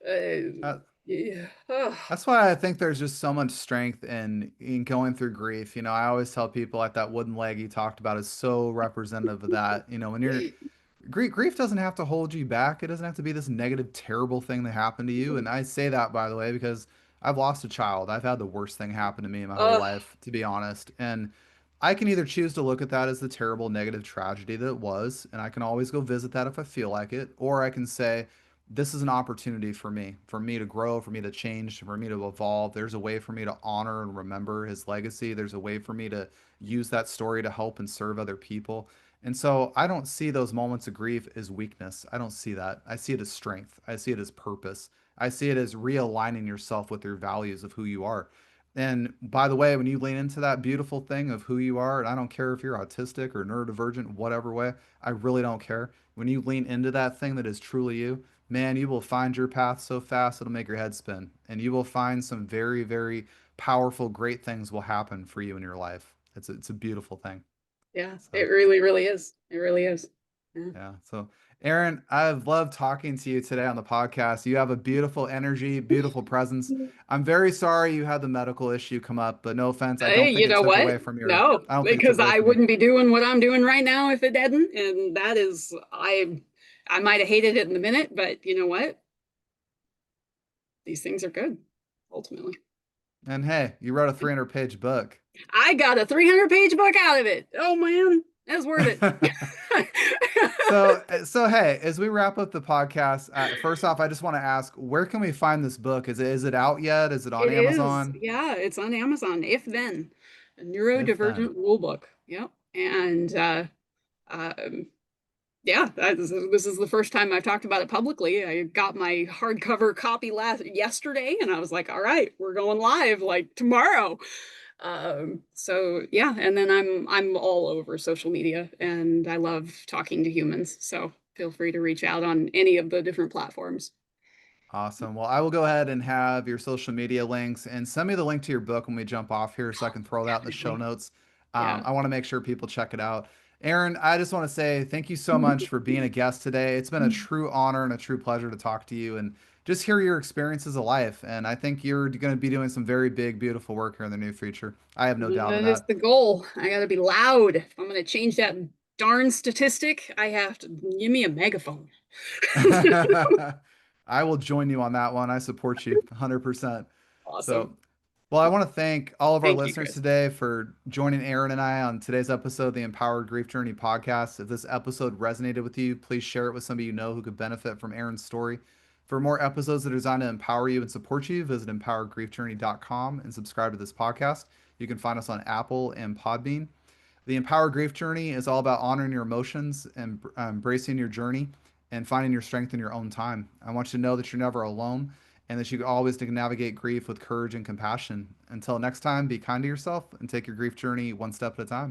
Uh, Yeah. Oh, that's why I think there's just so much strength in going through grief. You know, I always tell people like that wooden leg you talked about is so representative of that. You know, when you're grief doesn't have to hold you back. It doesn't have to be this negative, terrible thing that happened to you. And I say that, by the way, because I've lost a child. I've had the worst thing happen to me in my whole oh, life, to be honest. And I can either choose to look at that as the terrible, negative tragedy that it was, and I can always go visit that if I feel like it, or I can say, this is an opportunity for me to grow, for me to change, for me to evolve. There's a way for me to honor and remember his legacy. There's a way for me to use that story to help and serve other people. And so I don't see those moments of grief as weakness. I don't see that. I see it as strength. I see it as purpose. I see it as realigning yourself with your values of who you are. And by the way, when you lean into that beautiful thing of who you are, and I don't care if you're autistic or neurodivergent, whatever way, I really don't care. When you lean into that thing that is truly you, man, you will find your path so fast it'll make your head spin. And you will find some very, very powerful, great things will happen for you in your life. It's a beautiful thing. yeah, it So. really, really is. It really is. Yeah. Yeah. So, Eryn, I've loved talking to you today on the podcast. You have a beautiful energy, beautiful presence. I'm very sorry you had the medical issue come up, but no offense. I Hey, don't think you it know took what? away from your, No, I don't think it took because away I from you. wouldn't be doing what I'm doing right now if it hadn't. And that is, I might have hated it in the minute, but you know what? These things are good, ultimately. And hey, you wrote a 300-page book. I got a 300-page book out of it. Oh man, that's worth it. So hey, as we wrap up the podcast, first off, I just want to ask, where can we find this book? Is it out yet? Is it on It is. Amazon? Yeah, it's on Amazon. If then, a If then. neurodivergent rulebook. Yep. And um, yeah, this is the first time I've talked about it publicly. I got my hardcover copy yesterday, and I was like, all right, we're going live like tomorrow. So yeah, and then I'm all over social media, and I love talking to humans. So feel free to reach out on any of the different platforms. Awesome. Well, I will go ahead and have your social media links and send me the link to your book when we jump off here so I can throw that in the show Definitely. notes. Yeah. I want to make sure people check it out. Eryn, I just want to say thank you so much for being a guest today. It's been a true honor and a true pleasure to talk to you and just hear your experiences of life. And I think you're going to be doing some very big, beautiful work here in the near future. I have no doubt of That is that. the goal. I got to be loud. If I'm going to change that darn statistic, I have to give me a megaphone. I will join you on that one. I support you 100%. Awesome. So, well, I want to thank all of our Thank you, listeners Chris. today for joining Eryn and I on today's episode of the Empowered Grief Journey podcast. If this episode resonated with you, please share it with somebody you know who could benefit from Erin's story. For more episodes that are designed to empower you and support you, visit empoweredgriefjourney.com and subscribe to this podcast. You can find us on Apple and Podbean. The Empowered Grief Journey is all about honoring your emotions and embracing your journey and finding your strength in your own time. I want you to know that you're never alone and that you always can navigate grief with courage and compassion. Until next time, be kind to yourself and take your grief journey one step at a time.